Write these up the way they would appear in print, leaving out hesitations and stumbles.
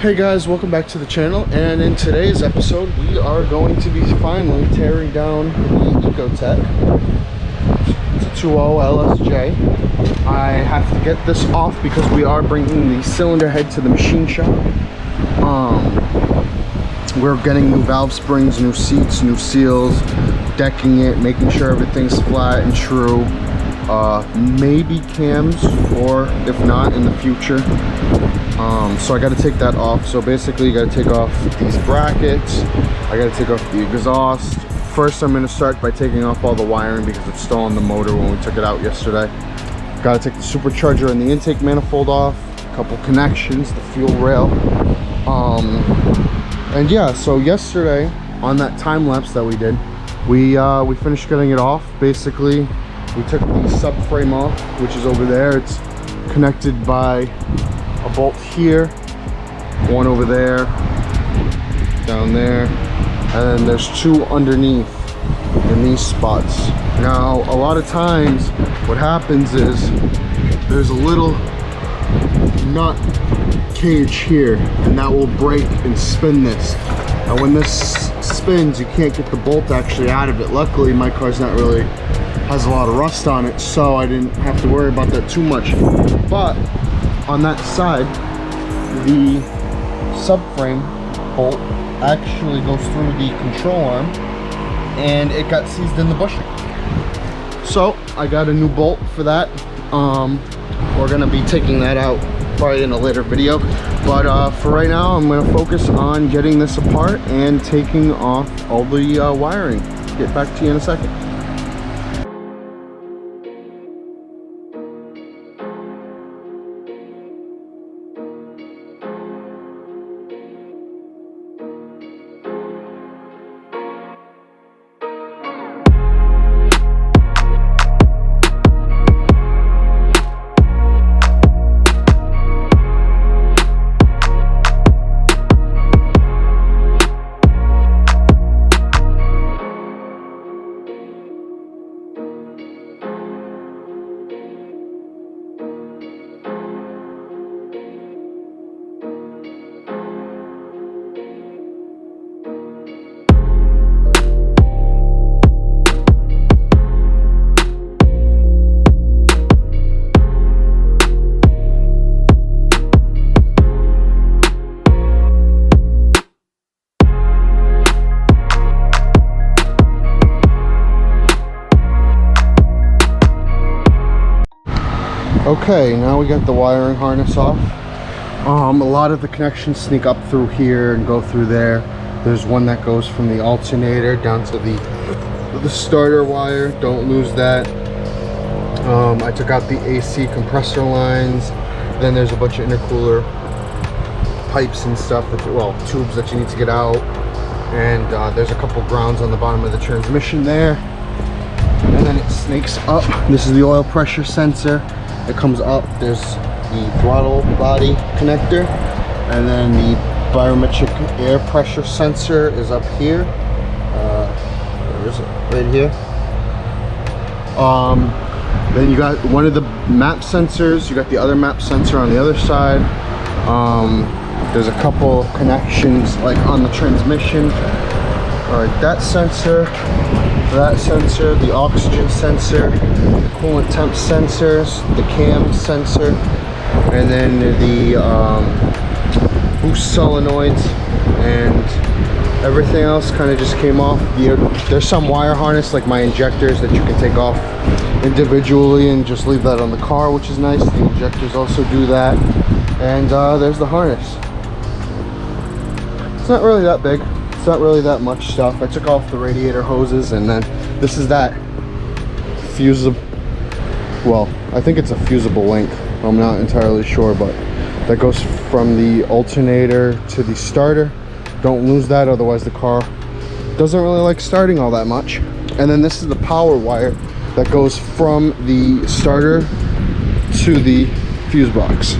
Hey guys, welcome back to the channel, and in today's episode we are going to be finally tearing down the Ecotech. It's a 2.0 LSJ. I have to get this off because we are bringing the cylinder head to the machine shop. We're getting new valve springs, new seats, new seals, decking it, making sure everything's flat and true. Maybe cams, or if not, in the future. So I got to take that off. So basically you got to take off these brackets, I got to take off the exhaust. First I'm going to start by taking off all the wiring because it's still on the motor when we took it out yesterday. Got to take the supercharger and the intake manifold off, a couple connections, the fuel rail. And yeah, so yesterday on that time lapse that we did, we finished getting it off. Basically we took the subframe off, which is over there. It's connected by a bolt here, one over there, down there, and then there's two underneath in these spots. Now a lot of times what happens is there's a little nut cage here, and that will break and spin this. And when this spins, you can't get the bolt actually out of it. Luckily my car's not really has a lot of rust on it, so I didn't have to worry about that too much. But on that side, the subframe bolt actually goes through the control arm, and it got seized in the bushing. So I got a new bolt for that. We're gonna be taking that out probably in a later video, but for right now I'm gonna focus on getting this apart and taking off all the wiring. Get back to you in a second. Okay, now we got the wiring harness off. A lot of the connections sneak up through here and go through there. There's one that goes from the alternator down to the starter wire. Don't lose that. I took out the AC compressor lines. Then there's a bunch of intercooler pipes and stuff, tubes that you need to get out. And there's a couple grounds on the bottom of the transmission there. And then it snakes up. This is the oil pressure sensor. It comes up. There's the throttle body connector, and then the barometric air pressure sensor is up here. Where is it? Right here. Then you got one of the map sensors. You got the other map sensor on the other side. There's a couple connections like on the transmission. All right, that sensor, the oxygen sensor, the coolant temp sensors, the cam sensor, and then the boost solenoids, and everything else kind of just came off. There's some wire harness like my injectors that you can take off individually and just leave that on the car, which is nice. The injectors also do that. And there's the harness. It's not really that big. It's not really that much stuff. I took off the radiator hoses, and then this is that fusible, well, I think it's a fusible link. I'm not entirely sure, but that goes from the alternator to the starter. Don't lose that, otherwise the car doesn't really like starting all that much. And then this is the power wire that goes from the starter to the fuse box.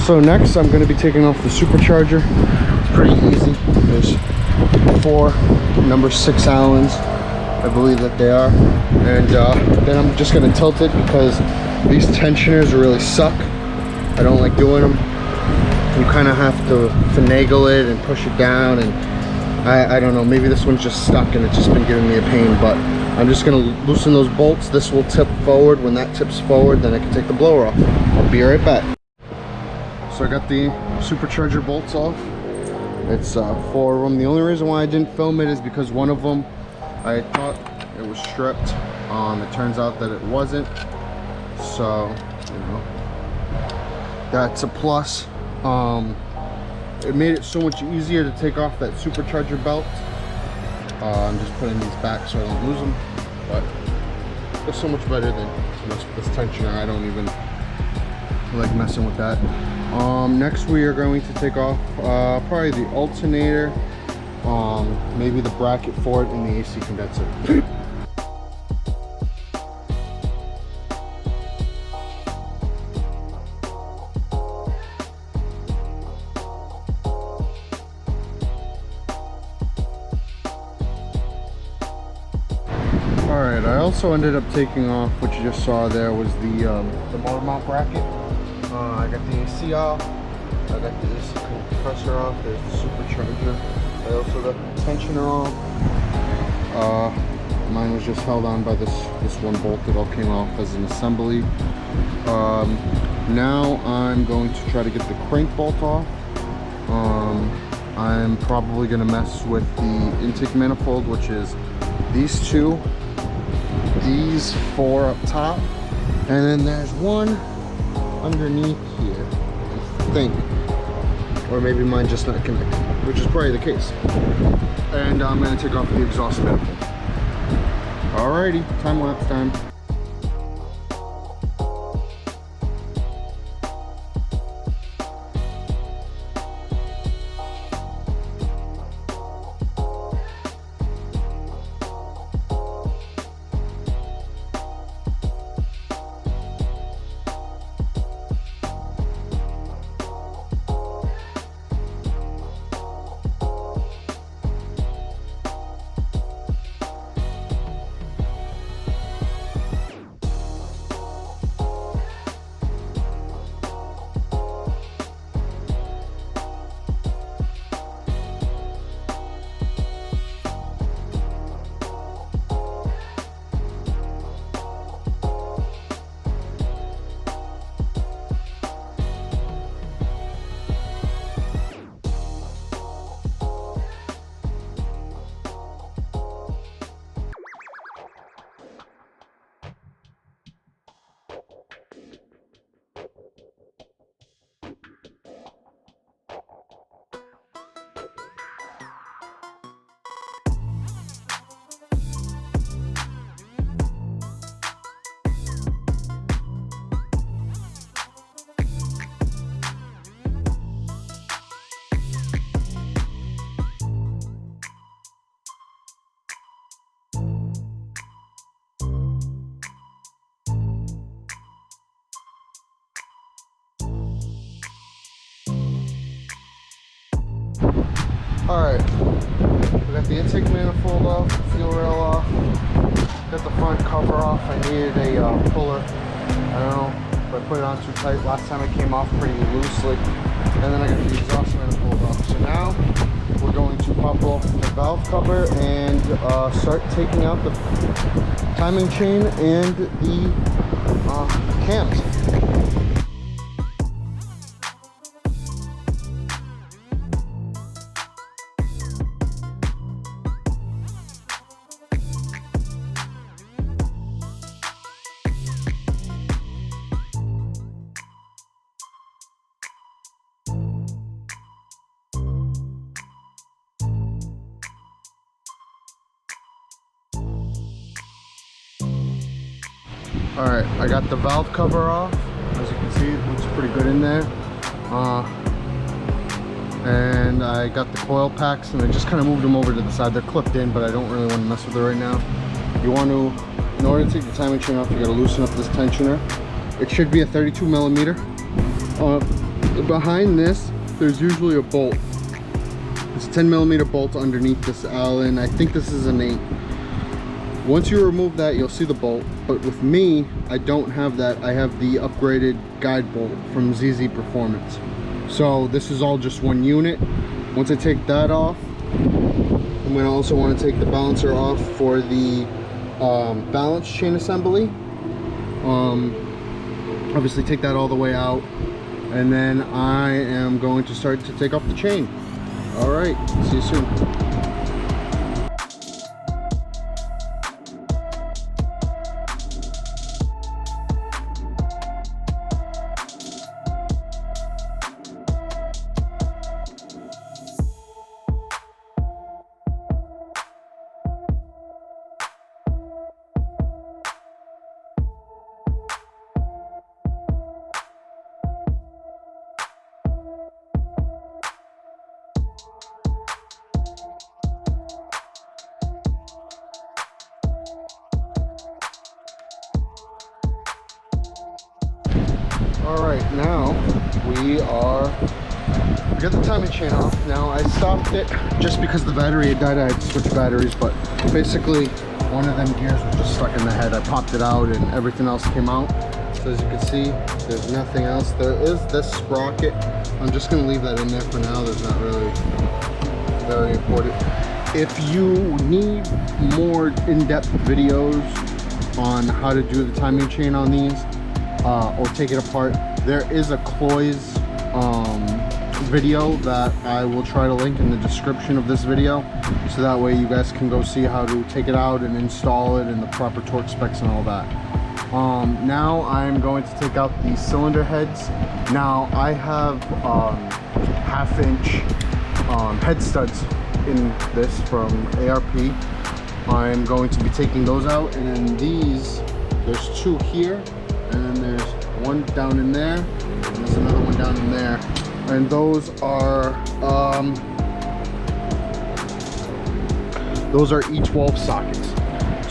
So next I'm going to be taking off the supercharger. It's pretty easy. There's 4 number 6 Allens, I believe that they are, and then I'm just going to tilt it because these tensioners really suck. I don't like doing them. You kind of have to finagle it and push it down, and I don't know, maybe this one's just stuck and it's just been giving me a pain, but I'm just gonna loosen those bolts. This will tip forward. When that tips forward, then I can take the blower off. I'll be right back. So I got the supercharger bolts off. It's 4 of them. The only reason why I didn't film it is because one of them, I thought it was stripped. It turns out that it wasn't. So, you know, that's a plus. It made it so much easier to take off that supercharger belt. I'm just putting these back so I don't lose them, but it's so much better than this tensioner. I don't even like messing with that. Next we are going to take off probably the alternator, maybe the bracket for it, and the AC condenser. Alright, I also ended up taking off, what you just saw there was the motor mount bracket. I got the AC off, I got the AC compressor off, there's the supercharger. I also got the tensioner off. Mine was just held on by this one bolt that all came off as an assembly. Now I'm going to try to get the crank bolt off. I'm probably going to mess with the intake manifold, which is these two, these 4 up top, and then there's one underneath here, I think, or maybe mine just not connected, which is probably the case. And I'm going to take off the exhaust manifold. Alrighty, time lapse time. Alright, we got the intake manifold off, fuel rail off, got the front cover off. I needed a puller. I don't know if I put it on too tight. Last time it came off pretty loosely. And then I got the exhaust manifold off. So now we're going to pop off the valve cover and start taking out the timing chain and the cams. Alright, I got the valve cover off. As you can see, it looks pretty good in there. And I got the coil packs and I just kind of moved them over to the side. They're clipped in, but I don't really want to mess with it right now. You want to, in order to take the timing chain off, you got to loosen up this tensioner. It should be a 32 millimeter. Behind this, there's usually a bolt. It's a 10 millimeter bolt underneath this Allen. I think this is an 8. Once you remove that, you'll see the bolt. But with me, I don't have that. I have the upgraded guide bolt from ZZ Performance. So this is all just one unit. Once I take that off, I'm gonna also want to take the balancer off for the balance chain assembly. Obviously take that all the way out, and then I am going to start to take off the chain. All right, see you soon. All right, now we got the timing chain off. Now I stopped it just because the battery had died. I had to switch batteries, but basically one of them gears was just stuck in the head. I popped it out and everything else came out. So as you can see, there's nothing else. There is this sprocket. I'm just gonna leave that in there for now. There's not really very important. If you need more in-depth videos on how to do the timing chain on these, or take it apart, there is a Cloys video that I will try to link in the description of this video, so that way you guys can go see how to take it out and install it and the proper torque specs and all that. Now I'm going to take out the cylinder heads. Now I have 1/2" head studs in this from ARP. I'm going to be taking those out, and then these, there's two here, and then there's one down in there, and there's another one down in there, and those are E12 sockets.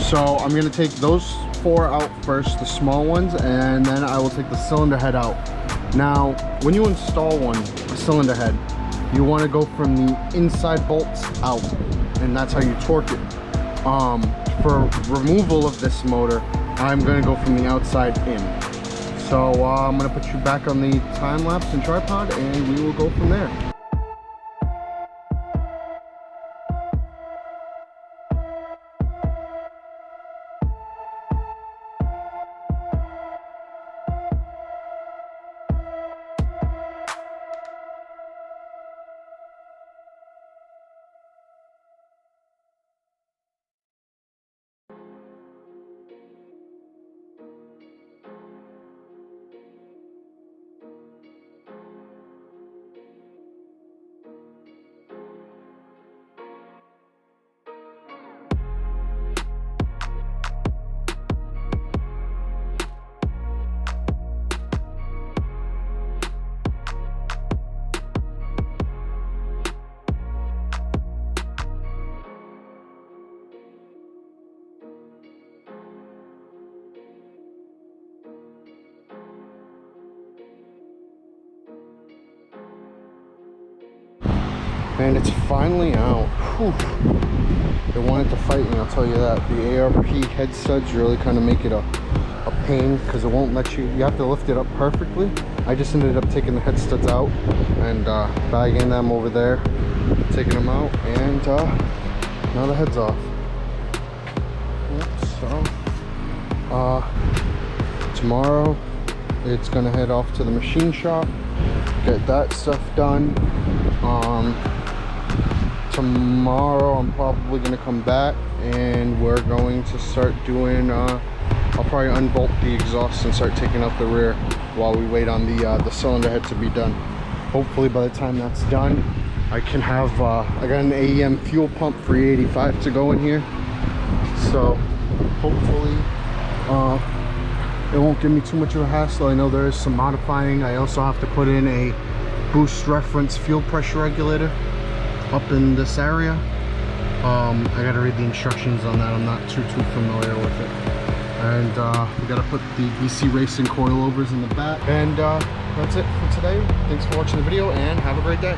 So I'm going to take those 4 out first, the small ones, and then I will take the cylinder head out. Now when you install a cylinder head, you want to go from the inside bolts out, and that's how you torque it. For removal of this motor, I'm going to go from the outside in. So I'm going to put you back on the time lapse and tripod, and we will go from there. And it's finally out. Whew. They wanted to fight me, I'll tell you that. The ARP head studs really kind of make it a pain, because it won't let you have to lift it up perfectly. I just ended up taking the head studs out and bagging them over there, taking them out, and now the head's off. So tomorrow it's gonna head off to the machine shop, get that stuff done. Tomorrow I'm probably going to come back, and we're going to start doing I'll probably unbolt the exhaust and start taking out the rear while we wait on the cylinder head to be done. Hopefully by the time that's done, I can have I got an AEM fuel pump for E85 to go in here, so hopefully it won't give me too much of a hassle. I know there is some modifying. I also have to put in a boost reference fuel pressure regulator up in this area. I gotta read the instructions on that. I'm not too familiar with it. And we gotta put the BC Racing coilovers in the back. And that's it for today. Thanks for watching the video, and have a great day.